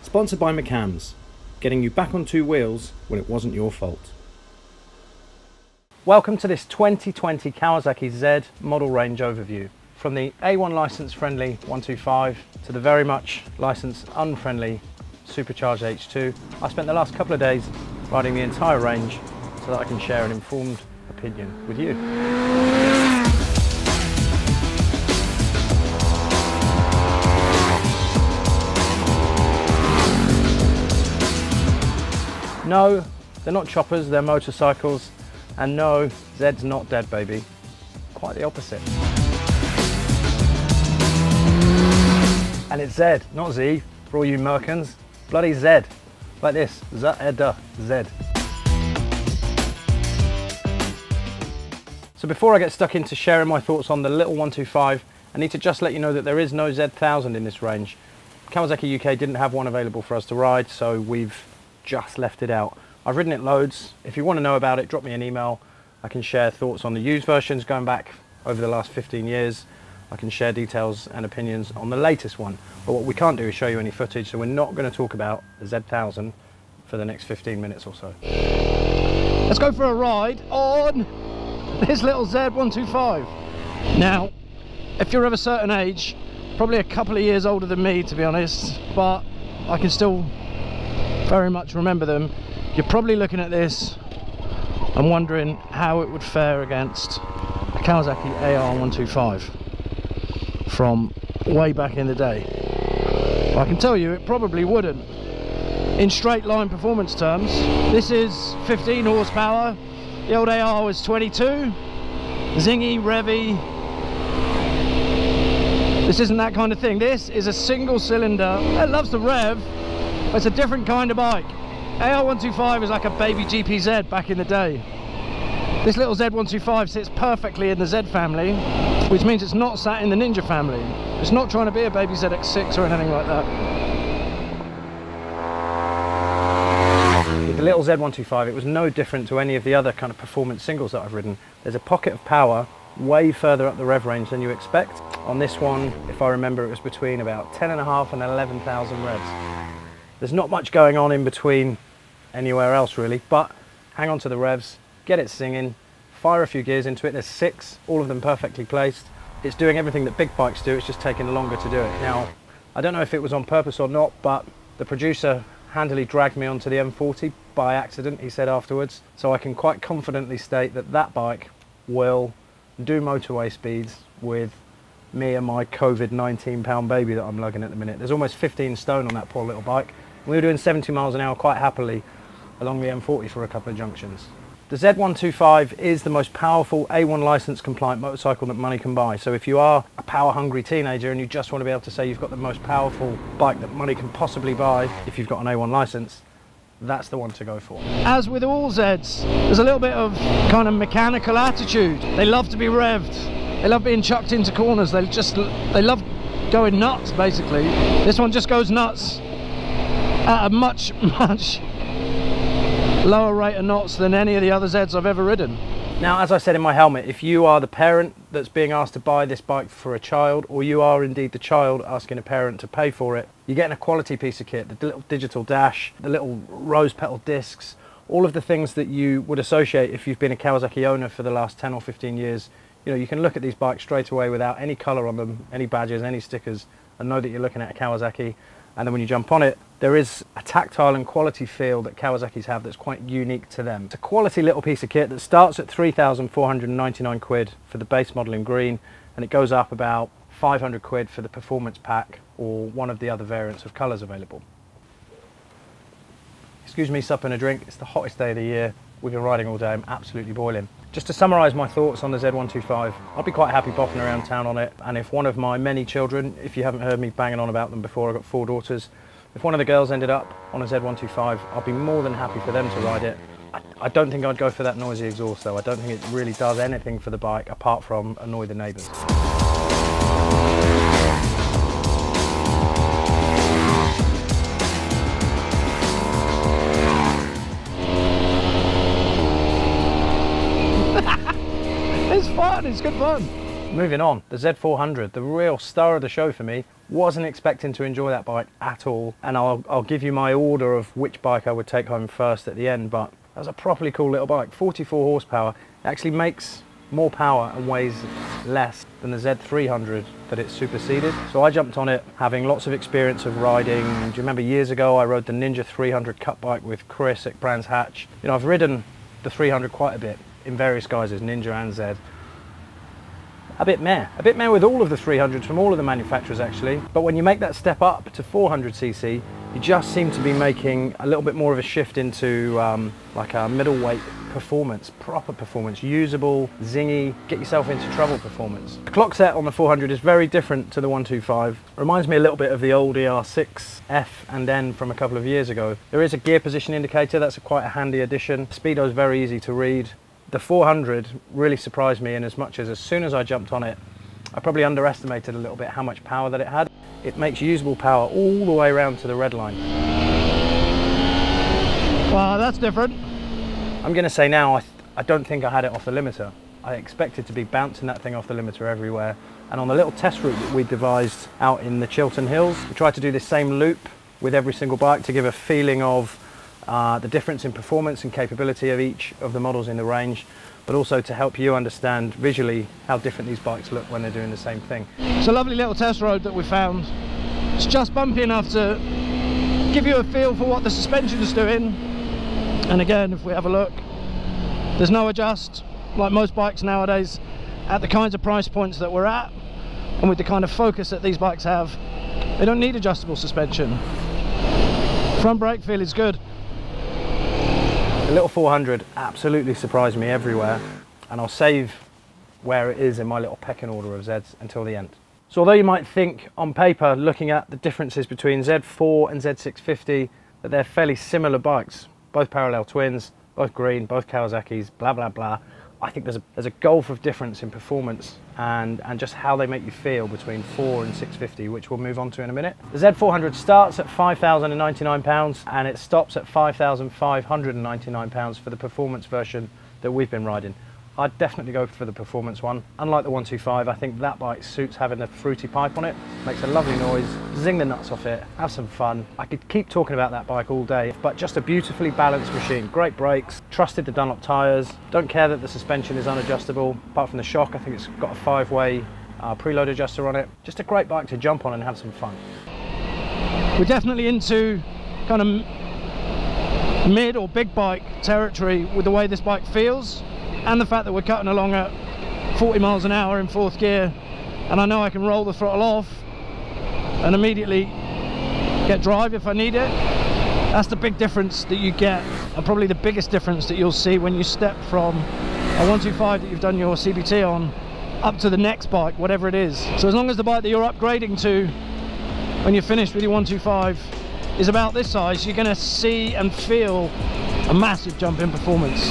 Sponsored by McCams, getting you back on two wheels when it wasn't your fault. Welcome to this 2020 Kawasaki Z model range overview. From the A1 license friendly 125 to the very much license unfriendly supercharged H2, I spent the last couple of days riding the entire range so that I can share an informed opinion with you. No, they're not choppers, they're motorcycles. And no, Z's not dead, baby. Quite the opposite. And it's Z, not Z, for all you Merkins. Bloody Z. Like this, Z. So before I get stuck into sharing my thoughts on the little 125, I need to just let you know that there is no Z1000 in this range. Kawasaki UK didn't have one available for us to ride, so we've just left it out. I've ridden it loads. If you want to know about it, drop me an email. I can share thoughts on the used versions going back over the last 15 years. I can share details and opinions on the latest one. But what we can't do is show you any footage, so we're not going to talk about the Z1000 for the next 15 minutes or so. Let's go for a ride on this little Z125. Now, if you're of a certain age, probably a couple of years older than me to be honest, but I can still very much remember them. You're probably looking at this and wondering how it would fare against a Kawasaki AR125 from way back in the day. Well, I can tell you it probably wouldn't. In straight line performance terms, this is 15 horsepower, the old AR was 22, zingy, revvy. This isn't that kind of thing. This is a single cylinder. It loves the rev, but it's a different kind of bike. AR125 is like a baby GPZ back in the day. This little Z125 sits perfectly in the Z family, which means it's not sat in the Ninja family. It's not trying to be a baby ZX6 or anything like that. With the little Z125, it was no different to any of the other kind of performance singles that I've ridden. There's a pocket of power way further up the rev range than you expect. On this one, if I remember, it was between about 10.5 and 11,000 revs. There's not much going on in between anywhere else really, but hang on to the revs, get it singing, fire a few gears into it. There's 6, all of them perfectly placed. It's doing everything that big bikes do, it's just taking longer to do it. Now, I don't know if it was on purpose or not, but the producer handily dragged me onto the M40 by accident, he said afterwards. So I can quite confidently state that that bike will do motorway speeds with me and my COVID 19-pound baby that I'm lugging at the minute. There's almost 15 stone on that poor little bike. We were doing 70 miles an hour quite happily along the M40 for a couple of junctions. The Z125 is the most powerful A1 license compliant motorcycle that money can buy. So if you are a power hungry teenager and you just want to be able to say you've got the most powerful bike that money can possibly buy if you've got an A1 license, that's the one to go for. As with all Zs, there's a little bit of kind of mechanical attitude. They love to be revved. They love being chucked into corners. They love going nuts basically. This one just goes nuts at a much lower rate of knots than any of the other Zs I've ever ridden. Now, as I said in my helmet, if you are the parent that's being asked to buy this bike for a child, or you are indeed the child asking a parent to pay for it, you're getting a quality piece of kit. The little digital dash, the little rose petal discs, all of the things that you would associate if you've been a Kawasaki owner for the last 10 or 15 years. You know, you can look at these bikes straight away without any colour on them, any badges, any stickers, and know that you're looking at a Kawasaki. And then when you jump on it, there is a tactile and quality feel that Kawasaki's have that's quite unique to them. It's a quality little piece of kit that starts at 3,499 quid for the base model in green, and it goes up about 500 quid for the performance pack or one of the other variants of colours available. Excuse me supping a drink, it's the hottest day of the year. We've been riding all day, I'm absolutely boiling. Just to summarise my thoughts on the Z125, I'd be quite happy bopping around town on it, and if one of my many children, if you haven't heard me banging on about them before, I've got 4 daughters, if one of the girls ended up on a Z125, I'll be more than happy for them to ride it. I don't think I'd go for that noisy exhaust though. I don't think it really does anything for the bike apart from annoy the neighbours. It's fun, it's good fun. Moving on, the Z400, the real star of the show for me. Wasn't expecting to enjoy that bike at all, and I'll give you my order of which bike I would take home first at the end, but that was a properly cool little bike. 44 horsepower. It actually makes more power and weighs less than the Z300 that it superseded. So I jumped on it having lots of experience of riding. Do you remember years ago I rode the Ninja 300 cut bike with Chris at Brands Hatch? You know, I've ridden the 300 quite a bit in various guises, Ninja and Z. A bit meh with all of the 300s from all of the manufacturers actually. But when you make that step up to 400cc, you just seem to be making a little bit more of a shift into like a middleweight performance, proper performance, usable, zingy, get yourself into trouble performance. The clock set on the 400 is very different to the 125. Reminds me a little bit of the old ER6 F and N from a couple of years ago. There is a gear position indicator, that's quite a handy addition. Speedo is very easy to read. The 400 really surprised me in as much as soon as I jumped on it, I probably underestimated a little bit how much power that it had. It makes usable power all the way around to the red line. Wow, that's different. I'm going to say now, I don't think I had it off the limiter. I expected to be bouncing that thing off the limiter everywhere. And on the little test route that we devised out in the Chiltern Hills, we tried to do this same loop with every single bike to give a feeling of the difference in performance and capability of each of the models in the range, but also to help you understand visually how different these bikes look when they're doing the same thing. It's a lovely little test road that we found. It's just bumpy enough to give you a feel for what the suspension is doing. And again, if we have a look, there's no adjust like most bikes nowadays at the kinds of price points that we're at, and with the kind of focus that these bikes have, they don't need adjustable suspension. Front brake feel is good. The little 400 absolutely surprised me everywhere, and I'll save where it is in my little pecking order of Zs until the end. So although you might think on paper, looking at the differences between Z4 and Z650, that they're fairly similar bikes, both parallel twins, both green, both Kawasaki's, blah blah blah, I think there's a gulf of difference in performance and just how they make you feel between 4 and 650, which we'll move on to in a minute. The Z400 starts at £5,099 and it stops at £5,599 for the performance version that we've been riding. I'd definitely go for the performance one. Unlike the 125, I think that bike suits having a fruity pipe on it. Makes a lovely noise, zing the nuts off it, have some fun. I could keep talking about that bike all day, but just a beautifully balanced machine. Great brakes, trusted the Dunlop tyres, don't care that the suspension is unadjustable. Apart from the shock, I think it's got a 5-way preload adjuster on it. Just a great bike to jump on and have some fun. We're definitely into kind of mid or big bike territory with the way this bike feels, and the fact that we're cutting along at 40 miles an hour in 4th gear, and I know I can roll the throttle off and immediately get drive if I need it. That's the big difference that you get, and probably the biggest difference that you'll see when you step from a 125 that you've done your CBT on up to the next bike, whatever it is. So as long as the bike that you're upgrading to when you're finished with your 125 is about this size, you're going to see and feel a massive jump in performance.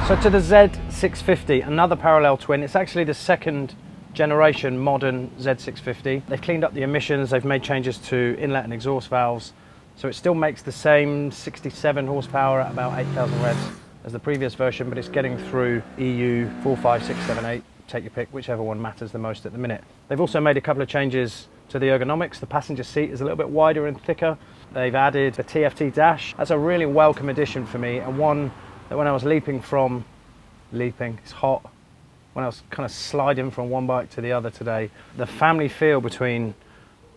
So to the Z650, another parallel twin. It's actually the 2nd generation modern Z650. They've cleaned up the emissions, they've made changes to inlet and exhaust valves, so it still makes the same 67 horsepower at about 8,000 revs as the previous version, but it's getting through EU 4, 5, 6, 7, 8, take your pick, whichever one matters the most at the minute. They've also made a couple of changes to the ergonomics. The passenger seat is a little bit wider and thicker. They've added the TFT dash. That's a really welcome addition for me, and one that when I was it's hot, when I was kind of sliding from one bike to the other today, the family feel between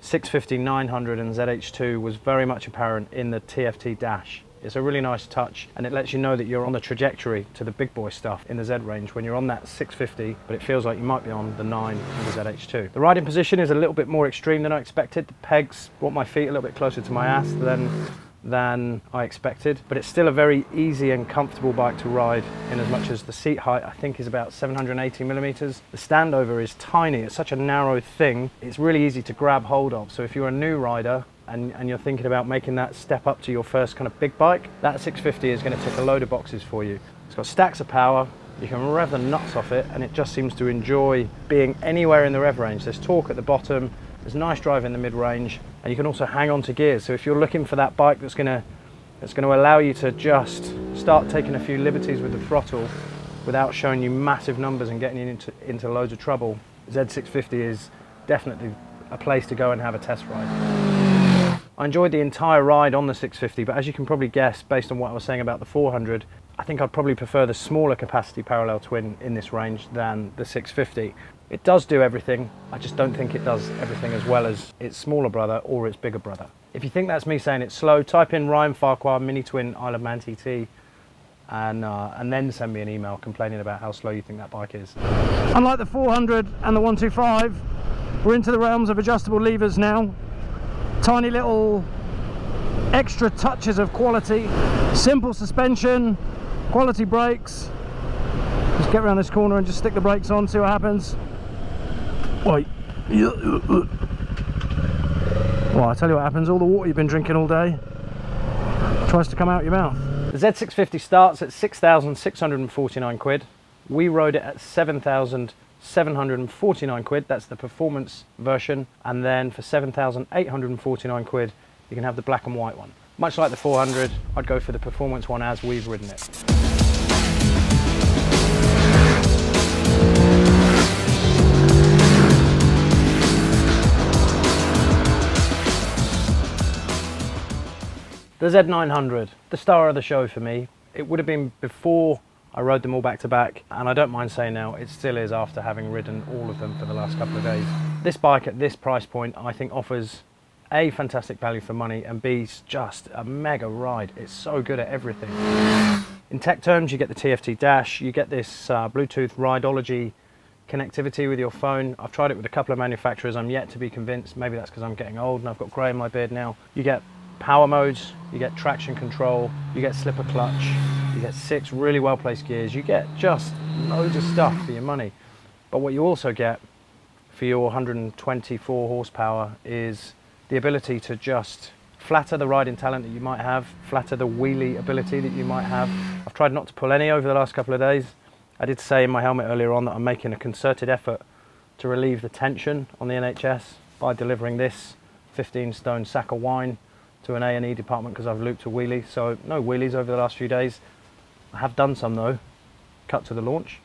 650, 900 and ZH2 was very much apparent in the TFT dash. It's a really nice touch, and it lets you know that you're on the trajectory to the big boy stuff in the Z range when you're on that 650, but it feels like you might be on the 9 and the ZH2. The riding position is a little bit more extreme than I expected. The pegs brought my feet a little bit closer to my ass than I expected, but it's still a very easy and comfortable bike to ride, in as much as the seat height I think is about 780 millimeters. The standover is tiny, it's such a narrow thing, it's really easy to grab hold of. So if you're a new rider and you're thinking about making that step up to your first kind of big bike, that 650 is going to tick a load of boxes for you. It's got stacks of power, You can rev the nuts off it and it just seems to enjoy being anywhere in the rev range. There's torque at the bottom, there's nice drive in the mid-range, and you can also hang on to gears. So if you're looking for that bike that's going to allow you to just start taking a few liberties with the throttle without showing you massive numbers and getting you into loads of trouble, Z650 is definitely a place to go and have a test ride. I enjoyed the entire ride on the 650, but as you can probably guess, based on what I was saying about the 400, I think I'd probably prefer the smaller capacity parallel twin in this range than the 650. It does do everything, I just don't think it does everything as well as its smaller brother or its bigger brother. If you think that's me saying it's slow, type in Ryan Farquhar Mini Twin Isle of Man TT and then send me an email complaining about how slow you think that bike is. Unlike the 400 and the 125, we're into the realms of adjustable levers now. Tiny little extra touches of quality, simple suspension, quality brakes. Just get around this corner and just stick the brakes on, see what happens. Wait. Well, I tell you what happens, all the water you've been drinking all day tries to come out your mouth. The Z650 starts at 6,649 quid. We rode it at 7,749 quid. That's the performance version. And then for 7,849 quid, you can have the black and white one. Much like the 400, I'd go for the performance one as we've ridden it. The Z900, the star of the show for me. It would have been before I rode them all back to back, and I don't mind saying now, it still is after having ridden all of them for the last couple of days. This bike at this price point, I think offers A, fantastic value for money, and B, just a mega ride. It's so good at everything. In tech terms, you get the TFT dash, you get this Bluetooth Rideology connectivity with your phone. I've tried it with a couple of manufacturers, I'm yet to be convinced. Maybe that's because I'm getting old and I've got grey in my beard now. You get power modes, you get traction control, you get slipper clutch, you get 6 really well placed gears, you get just loads of stuff for your money. But what you also get for your 124 horsepower is the ability to just flatter the riding talent that you might have, flatter the wheelie ability that you might have. I've tried not to pull any over the last couple of days. I did say in my helmet earlier on that I'm making a concerted effort to relieve the tension on the NHS by delivering this 15-stone sack of wine to an A&E department because I've looped a wheelie. So no wheelies over the last few days. I have done some though. Cut to the launch.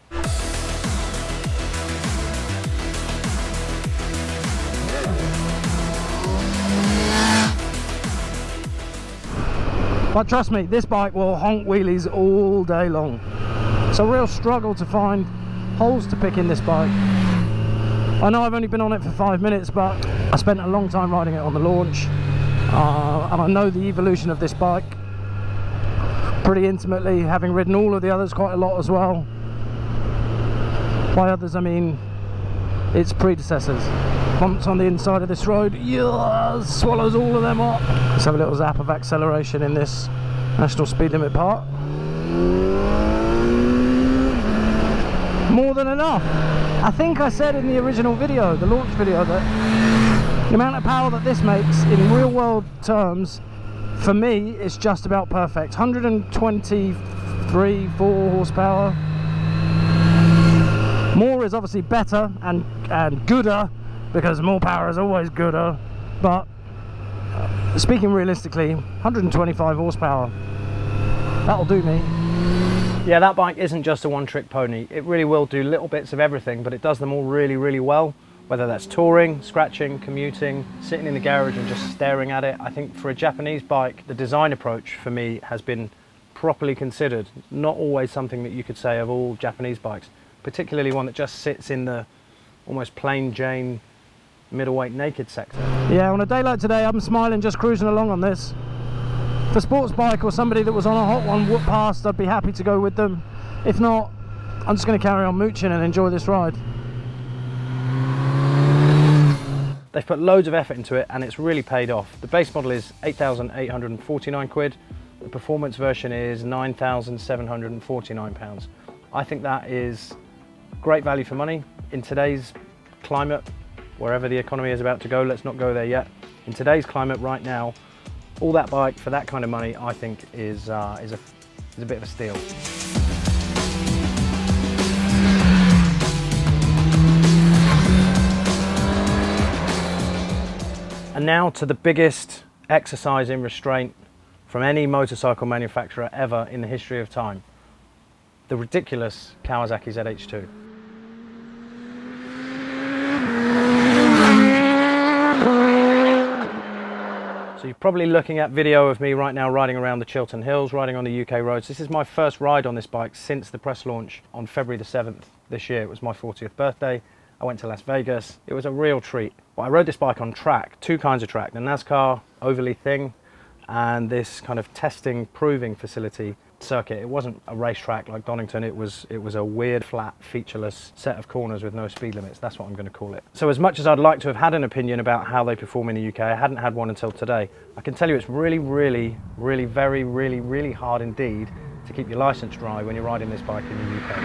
But trust me, this bike will honk wheelies all day long. It's a real struggle to find holes to pick in this bike. I know I've only been on it for 5 minutes, but I spent a long time riding it on the launch. And I know the evolution of this bike pretty intimately, having ridden all of the others quite a lot as well. By others I mean its predecessors. Bumps on the inside of this road, yeah, swallows all of them up. Let's have a little zap of acceleration in this national speed limit part. More than enough. I think I said in the original video, the launch video, that the amount of power that this makes in real world terms, for me, is just about perfect. 123, 4 horsepower. More is obviously better and gooder, because more power is always gooder. But speaking realistically, 125 horsepower, that'll do me. Yeah, that bike isn't just a one-trick pony. It really will do little bits of everything, but it does them all really, really well. Whether that's touring, scratching, commuting, sitting in the garage and just staring at it. I think for a Japanese bike, the design approach for me has been properly considered. Not always something that you could say of all Japanese bikes, particularly one that just sits in the almost plain Jane middleweight naked sector. Yeah, on a day like today, I'm smiling just cruising along on this. If a sports bike or somebody that was on a hot one whooped past, I'd be happy to go with them. If not, I'm just going to carry on mooching and enjoy this ride. They've put loads of effort into it and it's really paid off. The base model is 8,849 quid. The performance version is £9,749. I think that is great value for money. In today's climate, wherever the economy is about to go, let's not go there yet. In today's climate right now, all that bike for that kind of money, I think is a bit of a steal. And now to the biggest exercise in restraint from any motorcycle manufacturer ever in the history of time. The ridiculous Kawasaki ZH2. So you're probably looking at video of me right now riding around the Chiltern Hills, riding on the UK roads. This is my first ride on this bike since the press launch on February the 7th this year. It was my 40th birthday. I went to Las Vegas. It was a real treat. But I rode this bike on track, two kinds of track, the NASCAR overly thing and this kind of testing, proving facility circuit. It wasn't a racetrack like Donington. It was a weird, flat, featureless set of corners with no speed limits. That's what I'm going to call it. So as much as I'd like to have had an opinion about how they perform in the UK, I hadn't had one until today. I can tell you it's really, really, really, very, really, really hard indeed to keep your license dry when you're riding this bike in the UK.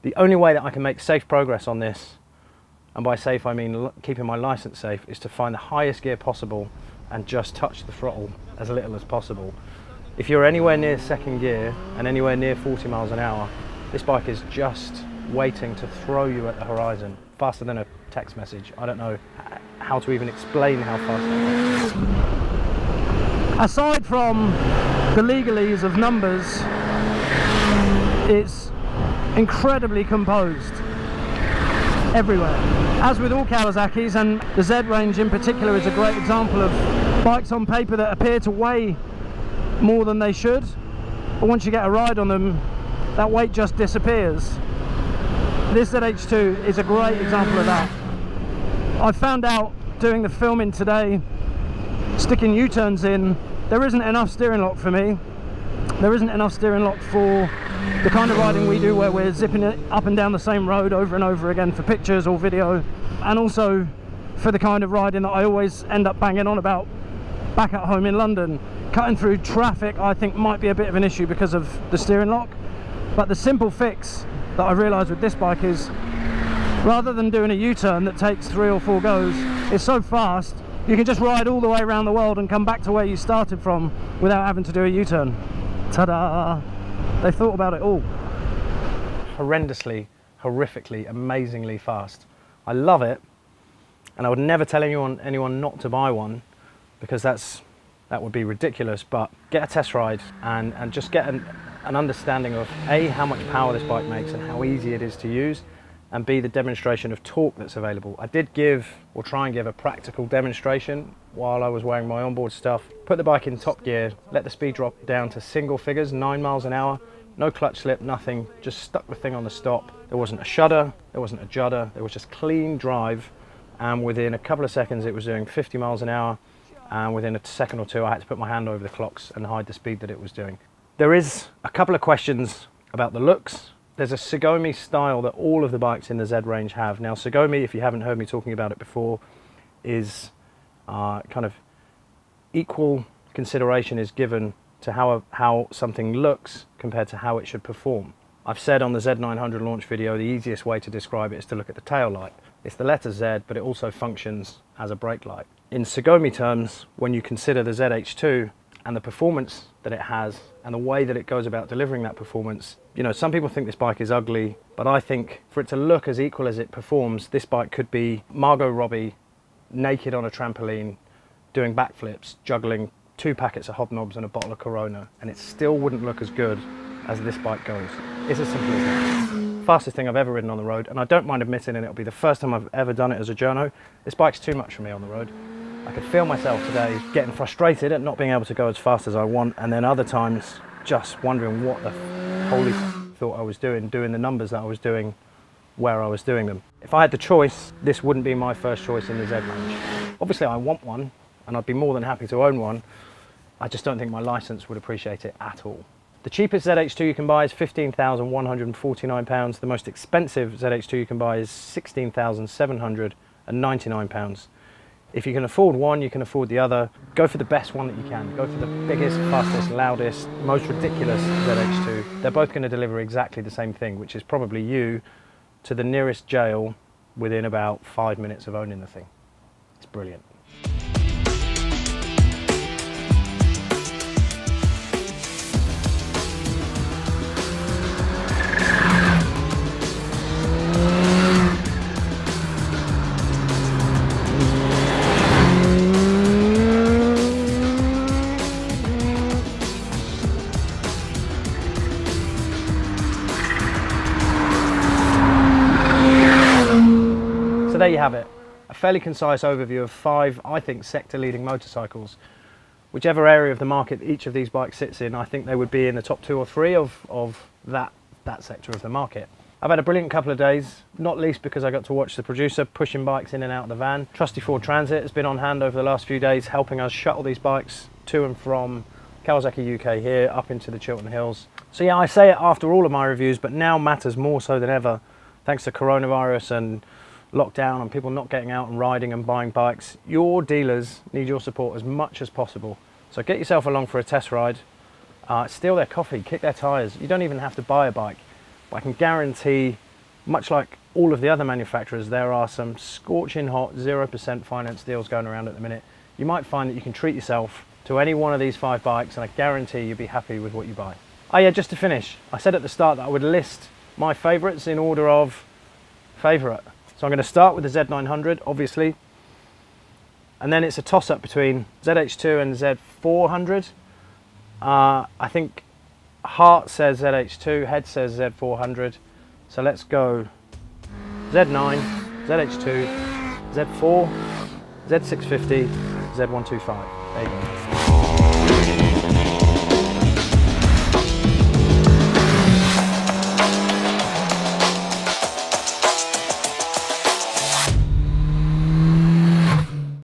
The only way that I can make safe progress on this, and by safe I mean keeping my license safe, is to find the highest gear possible and just touch the throttle as little as possible. If you're anywhere near second gear and anywhere near 40 miles an hour, this bike is just waiting to throw you at the horizon, faster than a text message. I don't know how to even explain how fast that is. Aside from the legalese of numbers, it's incredibly composed everywhere. As with all Kawasaki's, and the Z Range in particular is a great example of bikes on paper that appear to weigh more than they should, but once you get a ride on them, that weight just disappears. This ZH2 is a great example of that. I found out doing the filming today, sticking U-turns in, there isn't enough steering lock for me. There isn't enough steering lock for the kind of riding we do, where we're zipping it up and down the same road over and over again for pictures or video, and also for the kind of riding that I always end up banging on about back at home in London. Cutting through traffic I think might be a bit of an issue because of the steering lock, but the simple fix that I realised with this bike is, rather than doing a U-turn that takes 3 or 4 goes, it's so fast you can just ride all the way around the world and come back to where you started from without having to do a U-turn. Ta-da! They thought about it all. Horrendously, horrifically, amazingly fast. I love it, and I would never tell anyone not to buy one, because that would be ridiculous. But get a test ride and just get an understanding of A, how much power this bike makes and how easy it is to use, and B, the demonstration of torque that's available. I did give, or try and give, a practical demonstration while I was wearing my onboard stuff. Put the bike in top gear, let the speed drop down to single figures, 9 miles an hour, no clutch slip, nothing, just stuck the thing on the stop. There wasn't a shudder, there wasn't a judder, there was just clean drive, and within a couple of seconds it was doing 50 miles an hour, and within a second or two I had to put my hand over the clocks and hide the speed that it was doing. There is a couple of questions about the looks. There's a Sugomi style that all of the bikes in the Z range have. Now Sugomi, if you haven't heard me talking about it before, is kind of equal consideration is given to how something looks compared to how it should perform. I've said on the Z900 launch video, the easiest way to describe it is to look at the tail light. It's the letter Z, but it also functions as a brake light. In Sugomi terms, when you consider the ZH2 and the performance that it has and the way that it goes about delivering that performance, you know, some people think this bike is ugly, but I think for it to look as equal as it performs, this bike could be Margot Robbie naked on a trampoline doing backflips, juggling 2 packets of hobnobs and a bottle of Corona, and it still wouldn't look as good as this bike goes. It's as simple as that. Fastest thing I've ever ridden on the road, and I don't mind admitting, and it'll be the first time I've ever done it as a journo, this bike's too much for me on the road. I could feel myself today getting frustrated at not being able to go as fast as I want, and then other times just wondering what the holy thought I was doing the numbers that I was doing where I was doing them. If I had the choice, this wouldn't be my first choice in the Z range. Obviously I want one, and I'd be more than happy to own one. I just don't think my license would appreciate it at all. The cheapest ZH2 you can buy is £15,149. The most expensive ZH2 you can buy is £16,799. If you can afford one, you can afford the other. Go for the best one that you can. Go for the biggest, fastest, loudest, most ridiculous ZH2. They're both going to deliver exactly the same thing, which is probably you to the nearest jail within about 5 minutes of owning the thing. It's brilliant. there you have it. A fairly concise overview of 5, I think, sector-leading motorcycles. Whichever area of the market each of these bikes sits in, I think they would be in the top 2 or 3 of that sector of the market. I've had a brilliant couple of days, not least because I got to watch the producer pushing bikes in and out of the van. Trusty Ford Transit has been on hand over the last few days, helping us shuttle these bikes to and from Kawasaki UK here up into the Chiltern Hills. So yeah, I say it after all of my reviews, but now matters more so than ever, thanks to coronavirus and lockdown and people not getting out and riding and buying bikes. Your dealers need your support as much as possible. So get yourself along for a test ride, steal their coffee, kick their tyres. You don't even have to buy a bike. I can guarantee, much like all of the other manufacturers, there are some scorching hot 0% finance deals going around at the minute. You might find that you can treat yourself to any one of these 5 bikes, and I guarantee you'll be happy with what you buy. Oh yeah, just to finish, I said at the start that I would list my favourites in order of favourite. So I'm going to start with the Z900, obviously, and then it's a toss-up between ZH2 and Z400. I think heart says ZH2, head says Z400, so let's go Z9, ZH2, Z4, Z650, Z125. There you go.